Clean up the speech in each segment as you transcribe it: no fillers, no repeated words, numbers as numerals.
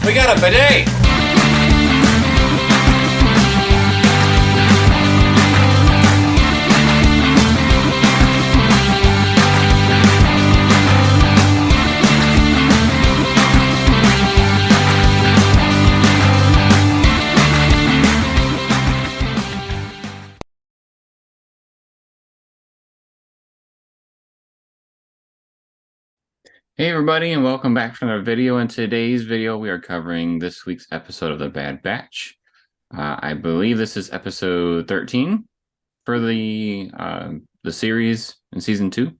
We got a bidet! Hey everybody, and welcome back from our video. In today's video, we are covering this week's episode of The Bad Batch. I believe this is episode 13 for the series in season 2.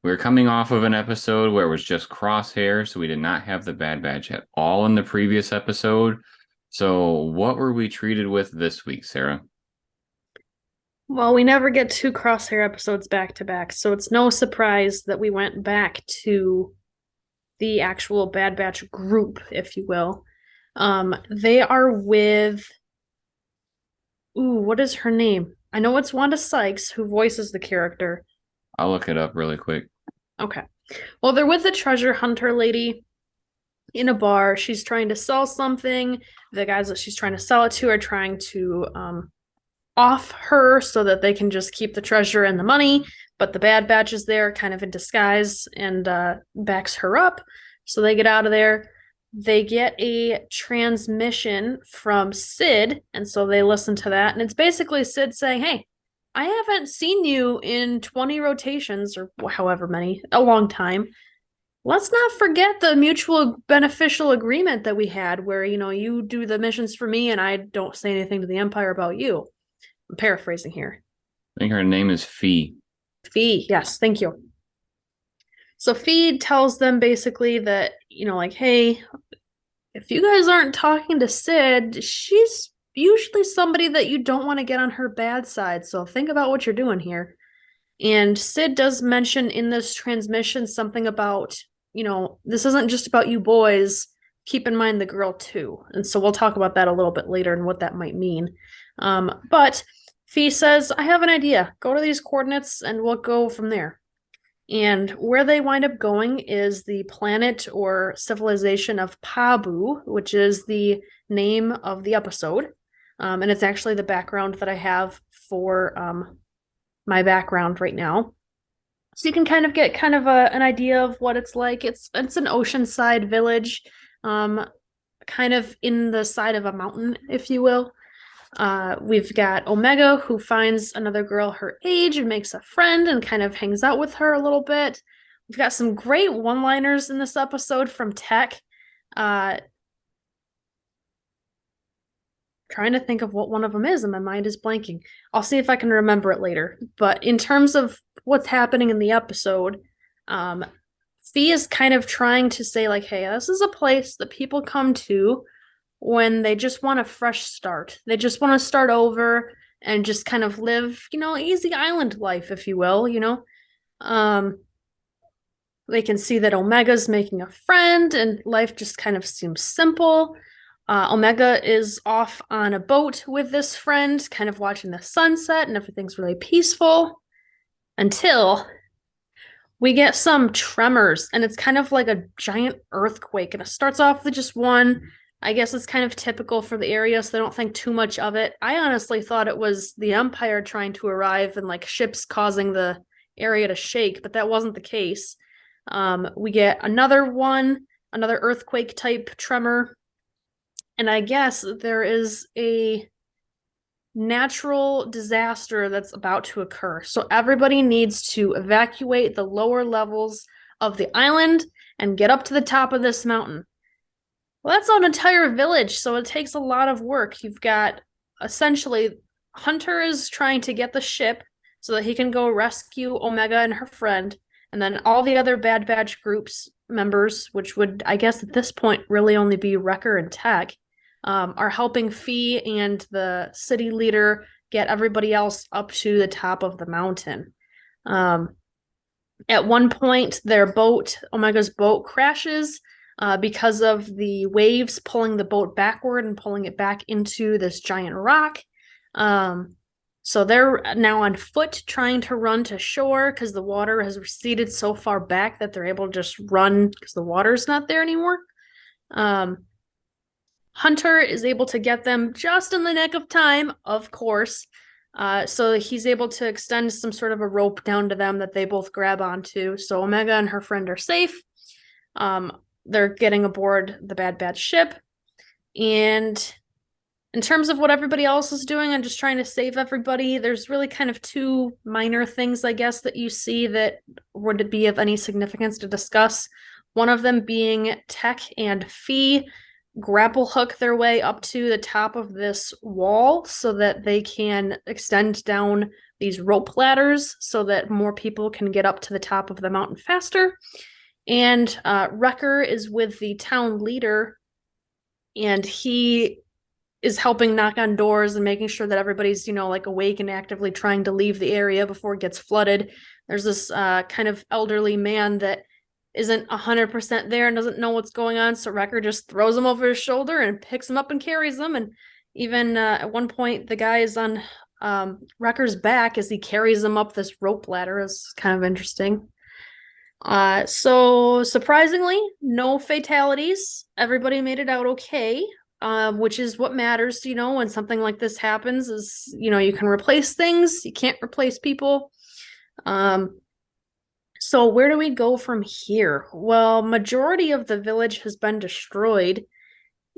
We're coming off of an episode where it was just Crosshair, so we did not have the Bad Batch at all in the previous episode. So what were we treated with this week, Sarah? Well, we never get 2 Crosshair episodes back to back, so it's no surprise that we went back to the actual Bad Batch group, if you will. They are with... what is her name? I know it's Wanda Sykes, who voices the character. I'll look it up really quick. Okay. Well, they're with the treasure hunter lady in a bar. She's trying to sell something. The guys that she's trying to sell it to are trying to... off her so that they can just keep the treasure and the money, but the Bad Batch is there kind of in disguise and backs her up, so they get out of there. They get a transmission from Sid, and so they listen to that, and it's basically Sid saying, hey, I haven't seen you in 20 rotations, or however many, a long time. Let's not forget the mutual beneficial agreement that we had where, you do the missions for me and I don't say anything to the Empire about you. I'm paraphrasing here. I think her name is Fee. Fee, yes, thank you. So Fee tells them basically that, hey, if you guys aren't talking to Sid, she's usually somebody that you don't want to get on her bad side, so think about what you're doing here. And Sid does mention in this transmission something about, this isn't just about you boys, keep in mind the girl too. And so we'll talk about that a little bit later and what that might mean. But Fee says, I have an idea. Go to these coordinates and we'll go from there. And where they wind up going is the planet or civilization of Pabu, which is the name of the episode. And it's actually the background that I have for my background right now. So you can kind of get an idea of what it's like. It's an oceanside village, kind of in the side of a mountain, if you will. We've got Omega, who finds another girl her age and makes a friend and kind of hangs out with her a little bit. We've got some great one-liners in this episode from Tech. Trying to think of what one of them is, and my mind is blanking. I'll see if I can remember it later. But in terms of what's happening in the episode, Fee is kind of trying to say, hey, this is a place that people come to when they just want a fresh start. They just want to start over and just kind of live, easy island life, if you will, They can see that Omega's making a friend and life just kind of seems simple. Omega is off on a boat with this friend, kind of watching the sunset, and everything's really peaceful until we get some tremors, and it's kind of like a giant earthquake, and it starts off with just one. I guess it's kind of typical for the area, so they don't think too much of it. I honestly thought it was the Empire trying to arrive and ships causing the area to shake, but that wasn't the case. We get another earthquake type tremor, and I guess there is a natural disaster that's about to occur. So everybody needs to evacuate the lower levels of the island and get up to the top of this mountain. Well, that's an entire village, so it takes a lot of work. You've got, essentially, Hunter is trying to get the ship so that he can go rescue Omega and her friend, and then all the other Bad Batch groups members, which would, I guess at this point, really only be Wrecker and Tech, are helping Fee and the city leader get everybody else up to the top of the mountain. At one point, Omega's boat crashes, because of the waves pulling the boat backward and pulling it back into this giant rock. So they're now on foot trying to run to shore because the water has receded so far back that they're able to just run because the water's not there anymore. Um, Hunter is able to get them just in the nick of time, of course. So he's able to extend some sort of a rope down to them that they both grab onto. So Omega and her friend are safe. They're getting aboard the Bad Batch ship. And in terms of what everybody else is doing, I'm just trying to save everybody. There's really kind of two minor things, I guess, that you see that would be of any significance to discuss. One of them being Tech and Fee grapple hook their way up to the top of this wall so that they can extend down these rope ladders so that more people can get up to the top of the mountain faster. And Wrecker is with the town leader, and he is helping knock on doors and making sure that everybody's, like awake and actively trying to leave the area before it gets flooded. There's this kind of elderly man that isn't 100% there and doesn't know what's going on. So Wrecker just throws him over his shoulder and picks him up and carries him. And even at one point, the guy is on Wrecker's back as he carries him up this rope ladder. Is kind of interesting. So surprisingly, no fatalities. Everybody made it out okay, which is what matters, when something like this happens is, you can replace things. You can't replace people. So where do we go from here? Well, majority of the village has been destroyed.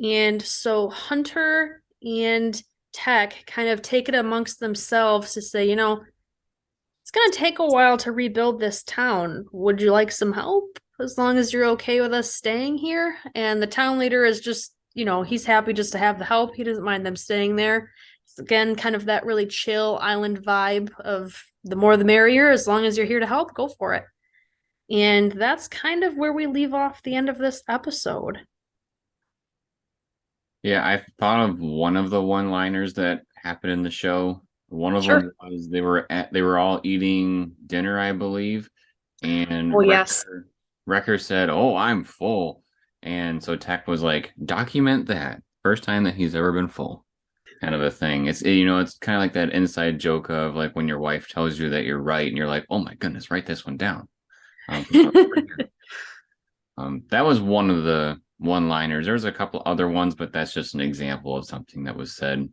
And so Hunter and Tech kind of take it amongst themselves to say, it's going to take a while to rebuild this town. Would you like some help? As long as you're okay with us staying here. And the town leader is just, he's happy just to have the help. He doesn't mind them staying there. It's again kind of that really chill island vibe of the more the merrier. As long as you're here to help, go for it. And that's kind of where we leave off the end of this episode. Yeah, I thought of one of the one-liners that happened in the show. One of them was they were all eating dinner, I believe, and Yes. Wrecker said, "Oh, I'm full," and so Tech was like, "Document that. First time that he's ever been full." Kind of a thing. It's it's kind of like that inside joke of like when your wife tells you that you're right, and you're like, "Oh my goodness, write this one down." That was one of the one-liners. There's a couple other ones, but that's just an example of something that was said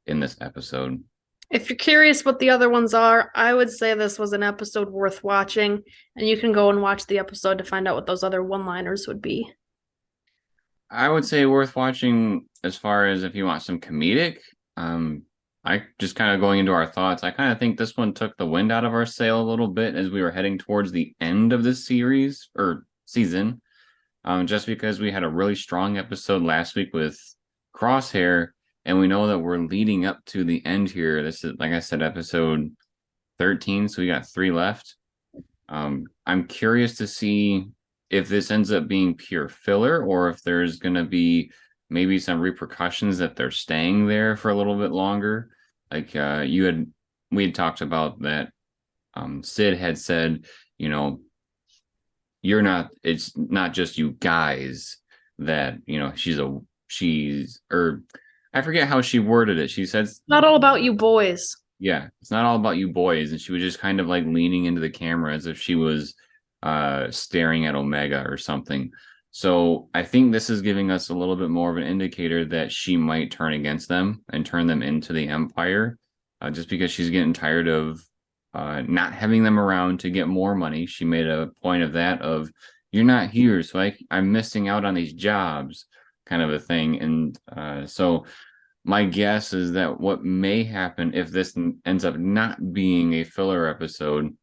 in this episode. If you're curious what the other ones are, I would say this was an episode worth watching, and you can go and watch the episode to find out what those other one-liners would be. I would say worth watching as far as if you want some comedic. I just kind of going into our thoughts. I kind of think this one took the wind out of our sail a little bit as we were heading towards the end of this series or season. Just because we had a really strong episode last week with Crosshair, and we know that we're leading up to the end here. This is, like I said, episode 13, so we got 3 left. I'm curious to see if this ends up being pure filler or if there's going to be maybe some repercussions that they're staying there for a little bit longer. Like we had talked about that. Sid had said, it's not just you guys that, I forget how she worded it. She says, not all about you boys. Yeah, it's not all about you boys. And she was just kind of like leaning into the camera as if she was staring at Omega or something. So I think this is giving us a little bit more of an indicator that she might turn against them and turn them into the Empire, just because she's getting tired of not having them around to get more money. She made a point of that of, you're not here, so I'm missing out on these jobs, kind of a thing. And so my guess is that what may happen if this ends up not being a filler episode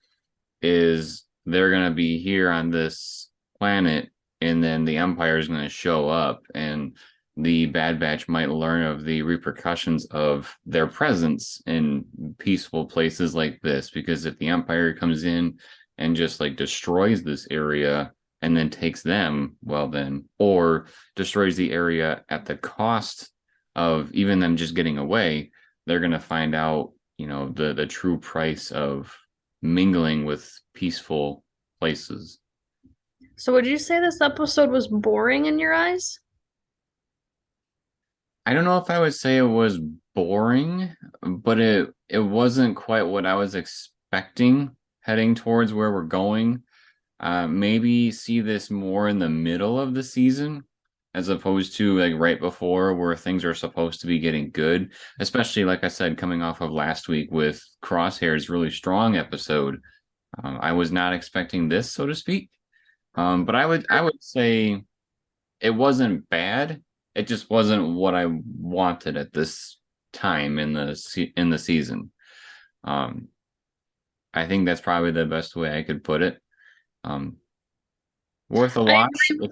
is they're going to be here on this planet, and then the Empire is going to show up, and the Bad Batch might learn of the repercussions of their presence in peaceful places like this. Because if the Empire comes in and just like destroys this area and then takes them, well then, or destroys the area at the cost of even them just getting away, they're going to find out, the true price of mingling with peaceful places. So would you say this episode was boring in your eyes? I don't know if I would say it was boring, but it wasn't quite what I was expecting heading towards where we're going. Maybe see this more in the middle of the season, as opposed to like right before where things are supposed to be getting good, especially like I said, coming off of last week with Crosshair's really strong episode. I was not expecting this, so to speak. But I would say it wasn't bad. It just wasn't what I wanted at this time in the season. Um, I think that's probably the best way I could put it. Um, worth a I watch. agree.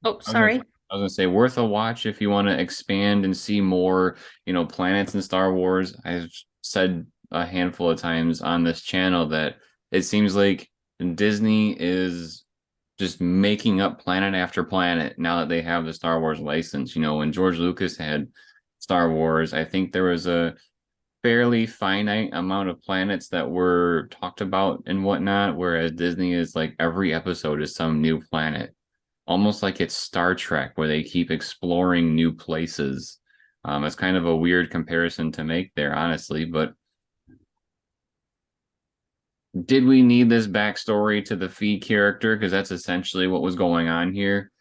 Oh, I was gonna, sorry. I was gonna say worth a watch if you want to expand and see more, planets in Star Wars. I've said a handful of times on this channel that it seems like Disney is just making up planet after planet now that they have the Star Wars license. When George Lucas had Star Wars, I think there was a fairly finite amount of planets that were talked about and whatnot, whereas Disney is like every episode is some new planet, almost like it's Star Trek where they keep exploring new places. It's kind of a weird comparison to make there, honestly, but did we need this backstory to the Fee character? Because that's essentially what was going on here.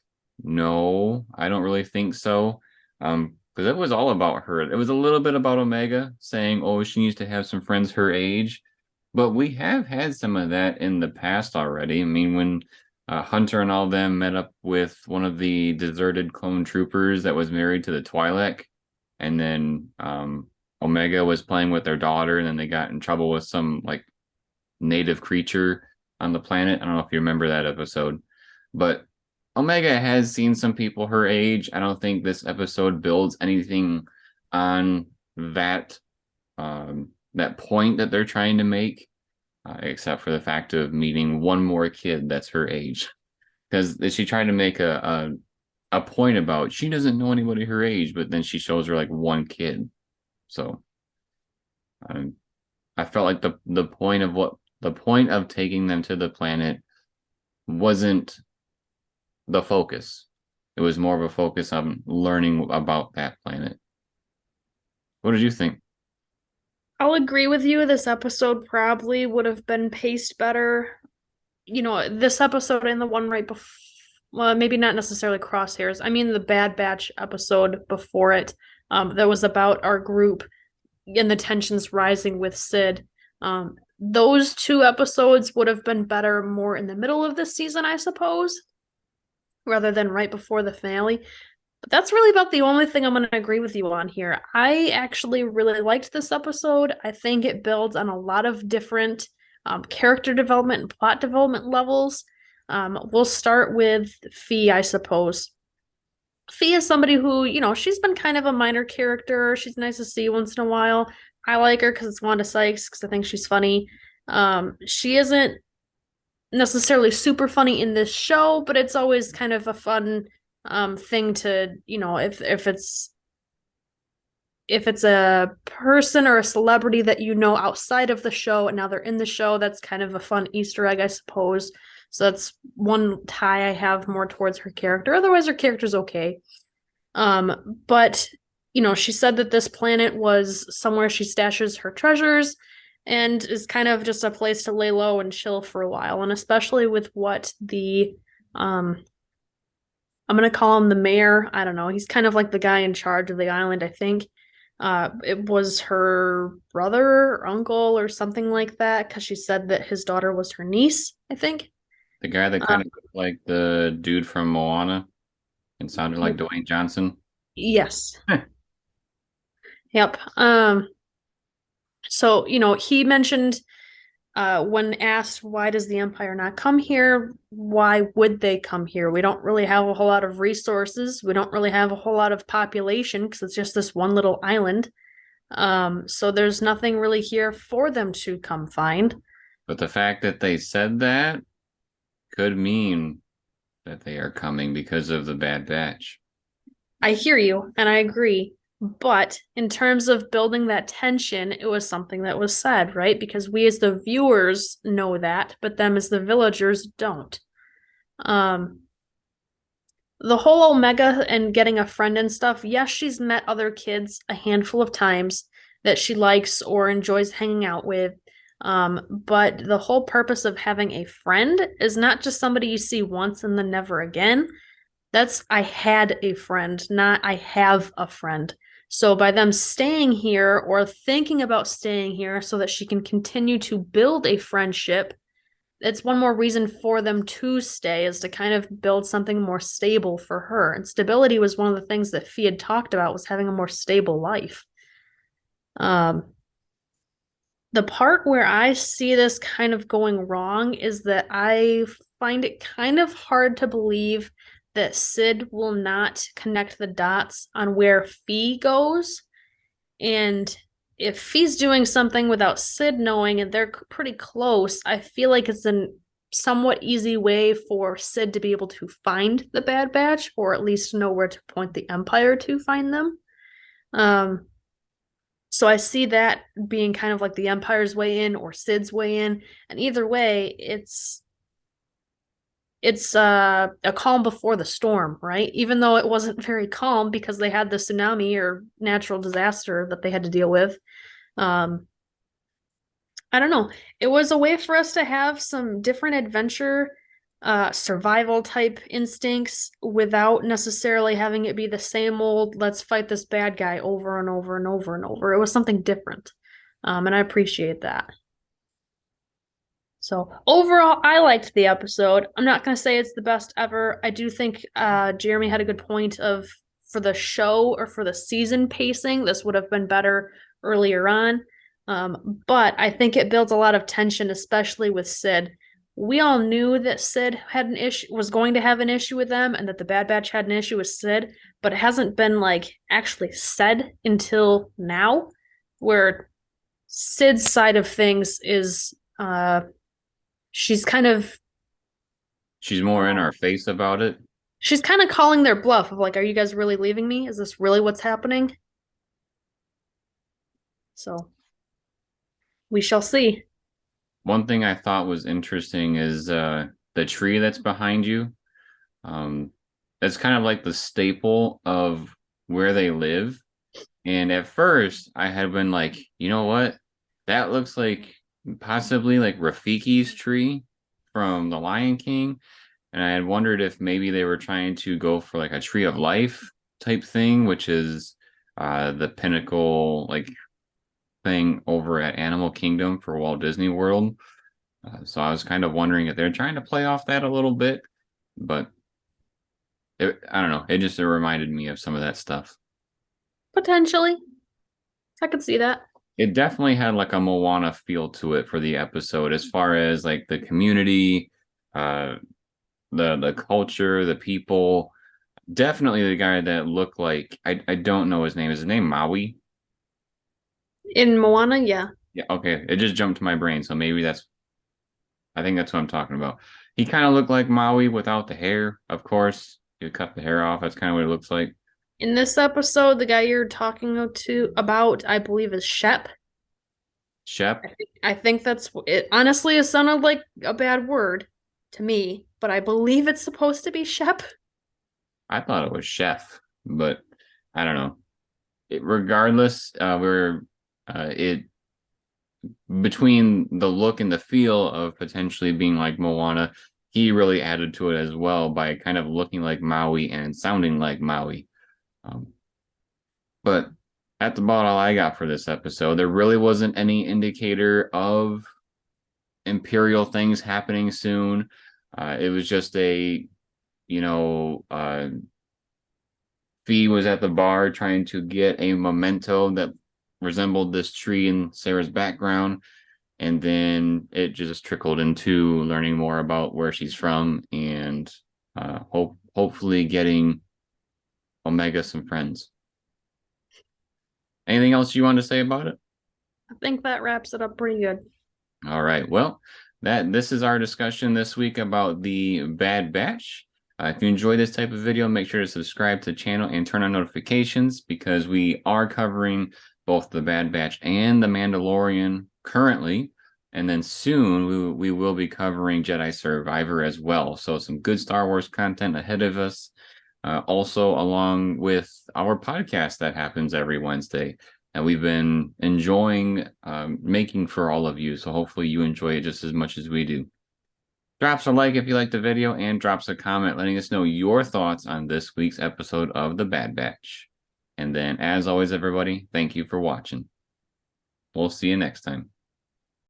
No, I don't really think so. Because it was all about her. It was a little bit about Omega saying, "Oh, she needs to have some friends her age," but we have had some of that in the past already. I mean, when Hunter and all them met up with one of the deserted clone troopers that was married to the Twi'lek, and then Omega was playing with their daughter, and then they got in trouble with some like native creature on the planet. I don't know if you remember that episode, but Omega has seen some people her age. I don't think this episode builds anything on that point that they're trying to make, except for the fact of meeting one more kid that's her age. Because she tried to make a point about she doesn't know anybody her age, but then she shows her like one kid. So I felt like the point of taking them to the planet wasn't the focus. It was more of a focus on learning about that planet. What did you think? I'll agree with you. This episode probably would have been paced better. This episode and the one right before, well, maybe not necessarily Crosshairs. I mean, the Bad Batch episode before it, that was about our group and the tensions rising with Sid. Those two episodes would have been better more in the middle of the season, I suppose, rather than right before the finale. But that's really about the only thing I'm going to agree with you on here. I actually really liked this episode. I think it builds on a lot of different character development and plot development levels. We'll start with Fee, I suppose. Fee is somebody who, she's been kind of a minor character. She's nice to see once in a while. I like her because it's Wanda Sykes, because I think she's funny. She isn't necessarily super funny in this show, but it's always kind of a fun thing to, if it's a person or a celebrity that outside of the show and now they're in the show, that's kind of a fun Easter egg, I suppose. So that's one tie I have more towards her character. Otherwise, her character's okay. But she said that this planet was somewhere she stashes her treasures and is kind of just a place to lay low and chill for a while. And especially with what I'm going to call him the mayor. I don't know. He's kind of like the guy in charge of the island, I think. It was her brother or uncle or something like that, because she said that his daughter was her niece, I think. The guy that kind of looked like the dude from Moana and sounded like Dwayne Johnson. Yes. Yep. So, he mentioned when asked why does the Empire not come here, why would they come here? We don't really have a whole lot of resources. We don't really have a whole lot of population because it's just this one little island. So there's nothing really here for them to come find. But the fact that they said that could mean that they are coming because of the Bad Batch. I hear you, and I agree. But in terms of building that tension, it was something that was said, right? Because we as the viewers know that, but them as the villagers don't. The whole Omega and getting a friend and stuff, yes, she's met other kids a handful of times that she likes or enjoys hanging out with. But the whole purpose of having a friend is not just somebody you see once and then never again. I had a friend, not I have a friend. So by them staying here or thinking about staying here so that she can continue to build a friendship, it's one more reason for them to stay, is to kind of build something more stable for her. And stability was one of the things that Fee had talked about, was having a more stable life. Um, the part where I see this kind of going wrong is that I find it kind of hard to believe that Sid will not connect the dots on where Fee goes. And if Fee's doing something without Sid knowing and they're pretty close, I feel like it's a somewhat easy way for Sid to be able to find the Bad Batch, or at least know where to point the Empire to find them. Um, so I see that being kind of like the Empire's way in or Sid's way in, and either way, it's a calm before the storm, right? Even though it wasn't very calm because they had the tsunami or natural disaster that they had to deal with. Um, I don't know. It was a way for us to have some different adventure, survival type instincts without necessarily having it be the same old, let's fight this bad guy over and over and over and over. It was something different. And I appreciate that. So overall, I liked the episode. I'm not going to say it's the best ever. I do think Jeremy had a good point of, for the show or for the season pacing, this would have been better earlier on. But I think it builds a lot of tension, especially with Sid. We all knew that Sid had an issue, was going to have an issue with them, and that the Bad Batch had an issue with Sid, but it hasn't been like actually said until now, where Sid's side of things is she's kind of She's more in our face about it. she's kind of calling their bluff of like, are you guys really leaving me? Is this really what's happening? So we shall see. One thing I thought was interesting is the tree that's behind you. It's kind of like the staple of where they live. And at first, I had been like, you know what? That looks like possibly like Rafiki's tree from The Lion King. And I had wondered if maybe they were trying to go for like a tree of life type thing, which is the pinnacle like thing over at Animal Kingdom for Walt Disney World. So I was kind of wondering if they're trying to play off that a little bit, but I don't know. It reminded me of some of that stuff. Potentially. I could see that. It definitely had like a Moana feel to it for the episode, as far as like the community, uh, the culture, the people. Definitely the guy that looked like I don't know his name. Is his name Maui? In Moana, yeah. Yeah, okay. It just jumped to my brain, so maybe I think that's what I'm talking about. He kind of looked like Maui without the hair, of course. You cut the hair off. That's kind of what it looks like. In this episode, the guy you're talking to about, I believe, is Shep. Shep? I think that's it. Honestly, it sounded like a bad word to me, but I believe it's supposed to be Shep. I thought it was Chef, but I don't know. Regardless, we're it between the look and the feel of potentially being like Moana, he really added to it as well by kind of looking like Maui and sounding like Maui. But that's about all I got for this episode. There really wasn't any indicator of Imperial things happening soon. It was just Fee was at the bar trying to get a memento that resembled this tree in Sarah's background. And then it just trickled into learning more about where she's from and hopefully getting Omega some friends. Anything else you want to say about it? I think that wraps it up pretty good. All right. Well, this is our discussion this week about the Bad Batch. If you enjoy this type of video, make sure to subscribe to the channel and turn on notifications, because we are covering both the Bad Batch and the Mandalorian currently. And then soon we will be covering Jedi Survivor as well. So some good Star Wars content ahead of us. Also, along with our podcast that happens every Wednesday. And we've been enjoying making for all of you. So hopefully you enjoy it just as much as we do. Drops a like if you liked the video and drops a comment letting us know your thoughts on this week's episode of The Bad Batch. And then, as always, everybody, thank you for watching. We'll see you next time.